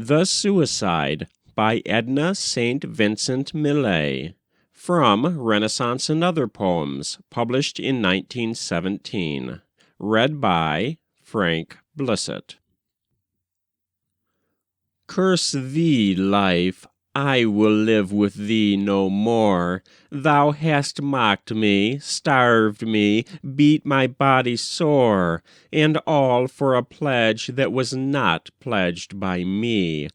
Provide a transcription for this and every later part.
The Suicide by Edna St. Vincent Millay, from Renascence and Other Poems, published in 1917. Read by Frank Blissett. Curse thee, life, I will live with thee no more. Thou hast mocked me, starved me, beat my body sore, and all for a pledge that was not pledged by me.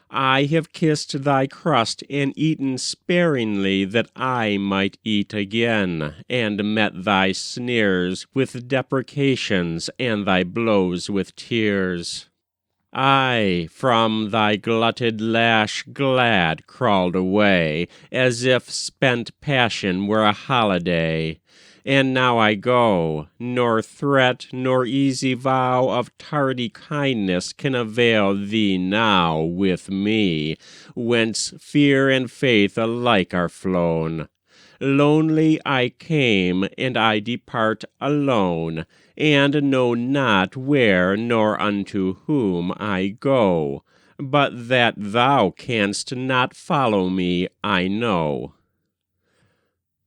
I have kissed thy crust and eaten sparingly that I might eat again, and met thy sneers with deprecations and thy blows with tears. I from thy glutted lash glad crawled away, as if spent passion were a holiday. And now I go, nor threat nor easy vow of tardy kindness can avail thee now with me, whence fear and faith alike are flown. Lonely I came, and I depart alone, and know not where nor unto whom I go, but that thou canst not follow me, I know.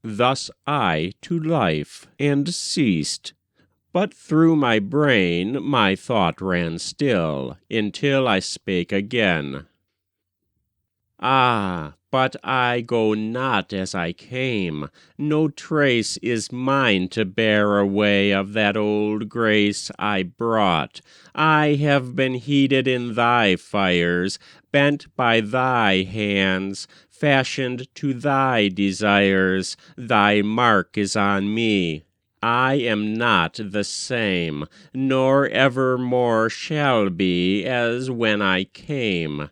Thus I to life, and ceased, but through my brain my thought ran still, until I spake again. Ah, but I go not as I came, no trace is mine to bear away of that old grace I brought. I have been heated in thy fires, bent by thy hands, fashioned to thy desires, thy mark is on me. I am not the same, nor evermore shall be as when I came.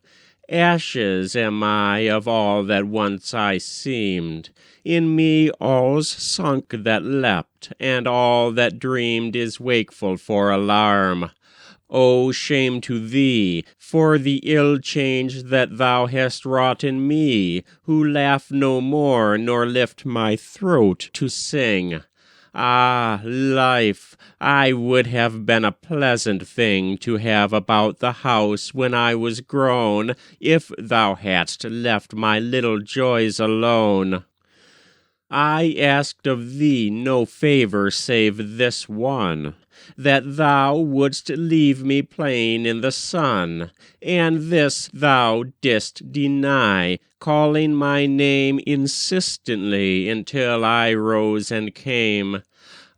Ashes am I of all that once I seemed. In me all's sunk that leapt, and all that dreamed is wakeful for alarm. O shame to thee, for the ill change that thou hast wrought in me, who laugh no more, nor lift my throat to sing. Ah, life, I would have been a pleasant thing to have about the house when I was grown, if thou hadst left my little joys alone. I asked of thee no favor save this one, that thou wouldst leave me plain in the sun, and this thou didst deny, calling my name insistently until I rose and came.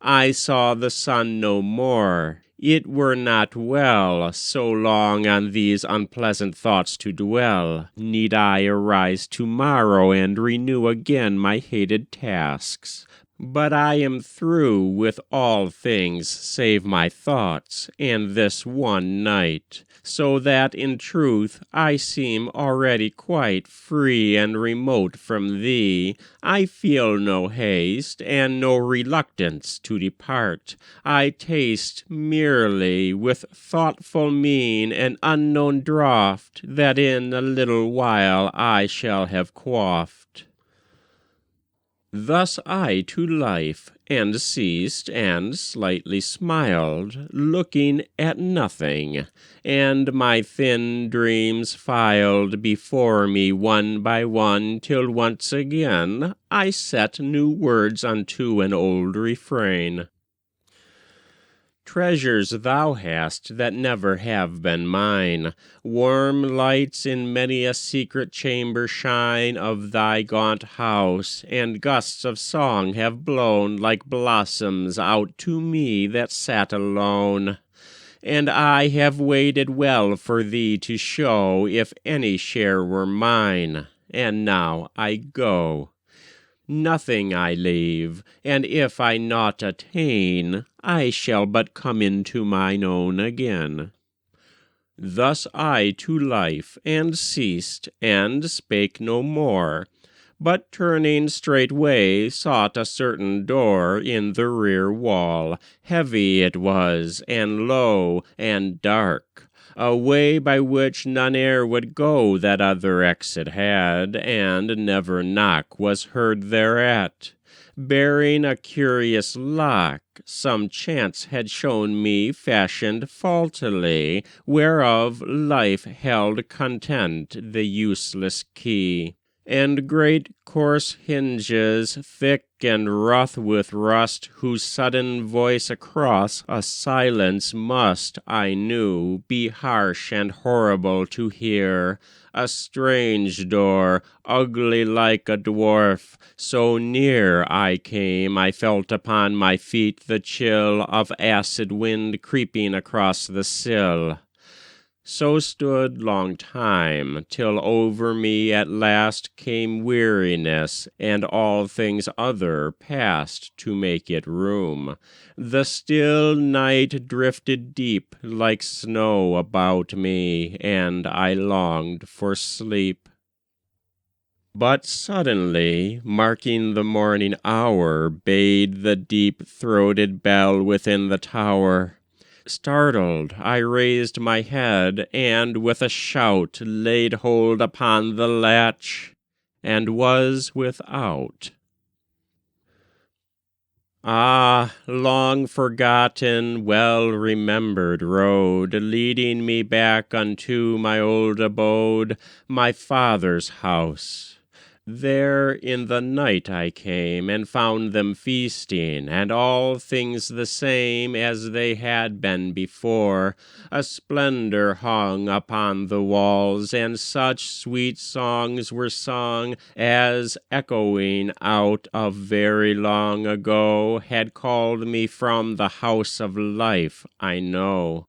I saw the sun no more. It were not well so long on these unpleasant thoughts to dwell. Need I arise tomorrow and renew again my hated tasks? But I am through with all things save my thoughts, and this one night, so that in truth I seem already quite free and remote from thee. I feel no haste and no reluctance to depart. I taste merely with thoughtful mien an unknown draught that in a little while I shall have quaffed. Thus I to life, and ceased, and slightly smiled, looking at nothing, and my thin dreams filed before me one by one, till once again I set new words unto an old refrain. Treasures thou hast that never have been mine. Warm lights in many a secret chamber shine of thy gaunt house, and gusts of song have blown like blossoms out to me that sat alone. And I have waited well for thee to show if any share were mine, and now I go. Nothing I leave, and if I naught attain, I shall but come into mine own again. Thus I to life, and ceased, and spake no more, but turning straightway sought a certain door in the rear wall. Heavy it was, and low, and dark, a way by which none e'er would go that other exit had, and never knock was heard thereat. bearing a curious lock, some chance had shown me fashioned faultily, whereof life held content the useless key. And great coarse hinges, thick and rough with rust, whose sudden voice across a silence must, I knew, be harsh and horrible to hear. A strange door, ugly like a dwarf, so near I came, I felt upon my feet the chill of acid wind creeping across the sill. So stood long time, till over me at last came weariness, and all things other passed to make it room. The still night drifted deep like snow about me, and I longed for sleep. But suddenly, marking the morning hour, bade the deep-throated bell within the tower. Startled, I raised my head, and with a shout laid hold upon the latch, and was without. Ah, long forgotten, well-remembered road, leading me back unto my old abode, my father's house. There in the night I came, and found them feasting, and all things the same as they had been before. A splendor hung upon the walls, and such sweet songs were sung as, echoing out of very long ago, had called me from the house of life, I know.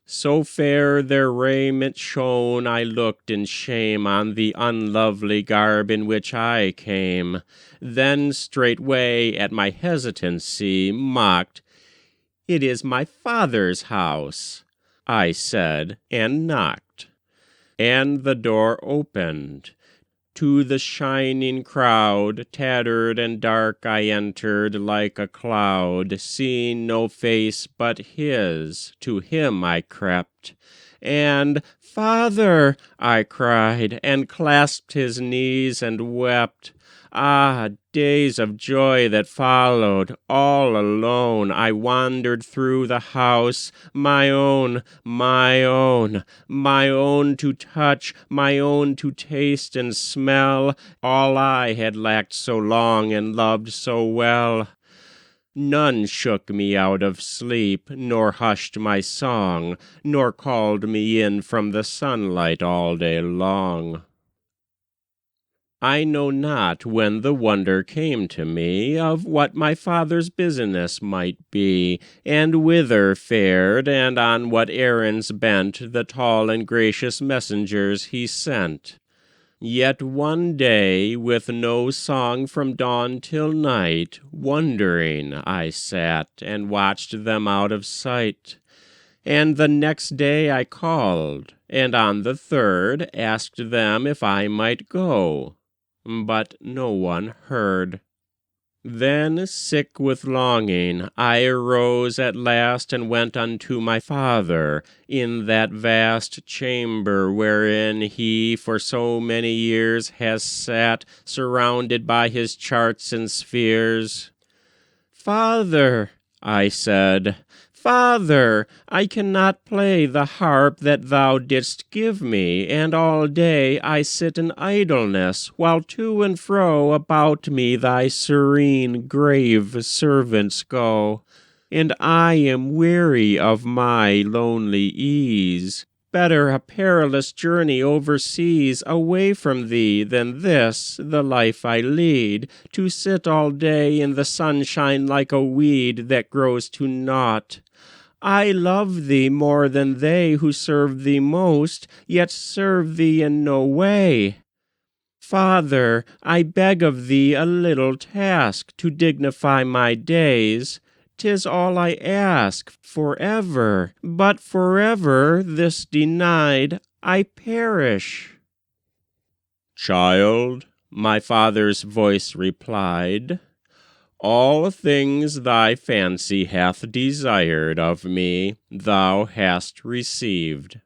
So fair their raiment shone, I looked in shame on the unlovely garb in which I came. Then straightway at my hesitancy mocked, "It is my father's house," I said, and knocked. And the door opened. To the shining crowd, tattered and dark, I entered like a cloud, seeing no face but his. To him I crept, and "Father!" I cried, and clasped his knees and wept. Ah, days of joy that followed! All alone I wandered through the house, my own, my own, my own to touch, my own to taste and smell, all I had lacked so long and loved so well. None shook me out of sleep, nor hushed my song, nor called me in from the sunlight all day long. I know not when the wonder came to me of what my father's business might be, and whither fared, and on what errands bent the tall and gracious messengers he sent. Yet one day, with no song from dawn till night, wondering I sat, and watched them out of sight. And the next day I called, and on the third asked them if I might go. But no one heard. Then, sick with longing, I arose at last and went unto my father, in that vast chamber wherein he for so many years has sat, surrounded by his charts and spheres. "Father," I said, "Father, I cannot play the harp that thou didst give me, and all day I sit in idleness, while to and fro about me thy serene, grave servants go. And I am weary of my lonely ease. Better a perilous journey overseas, away from thee, than this, the life I lead, to sit all day in the sunshine like a weed that grows to naught. I love thee more than they who serve thee most, yet serve thee in no way. Father, I beg of thee a little task to dignify my days. 'Tis all I ask, forever, but forever, this denied, I perish." "Child," my father's voice replied, "all things thy fancy hath desired of me, thou hast received.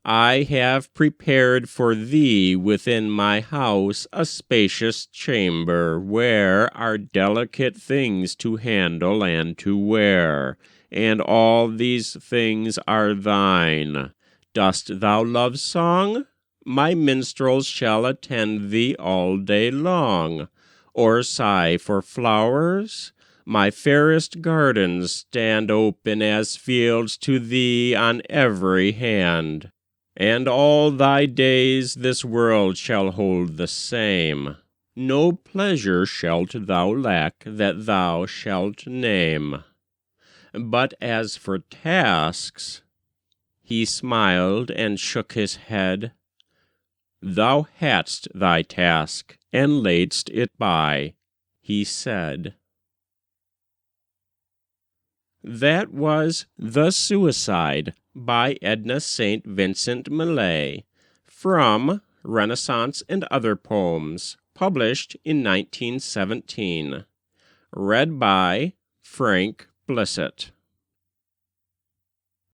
I have prepared for thee within my house a spacious chamber, where are delicate things to handle and to wear, and all these things are thine. Dost thou love song? My minstrels shall attend thee all day long. Or sigh for flowers? My fairest gardens stand open as fields to thee on every hand. And all thy days this world shall hold the same. No pleasure shalt thou lack that thou shalt name. But as for tasks, he smiled and shook his head. Thou hadst thy task, and laidst it by, he said. That was The Suicide by Edna St. Vincent Millay, from Renascence and Other Poems, published in 1917. Read by Frank Blissett.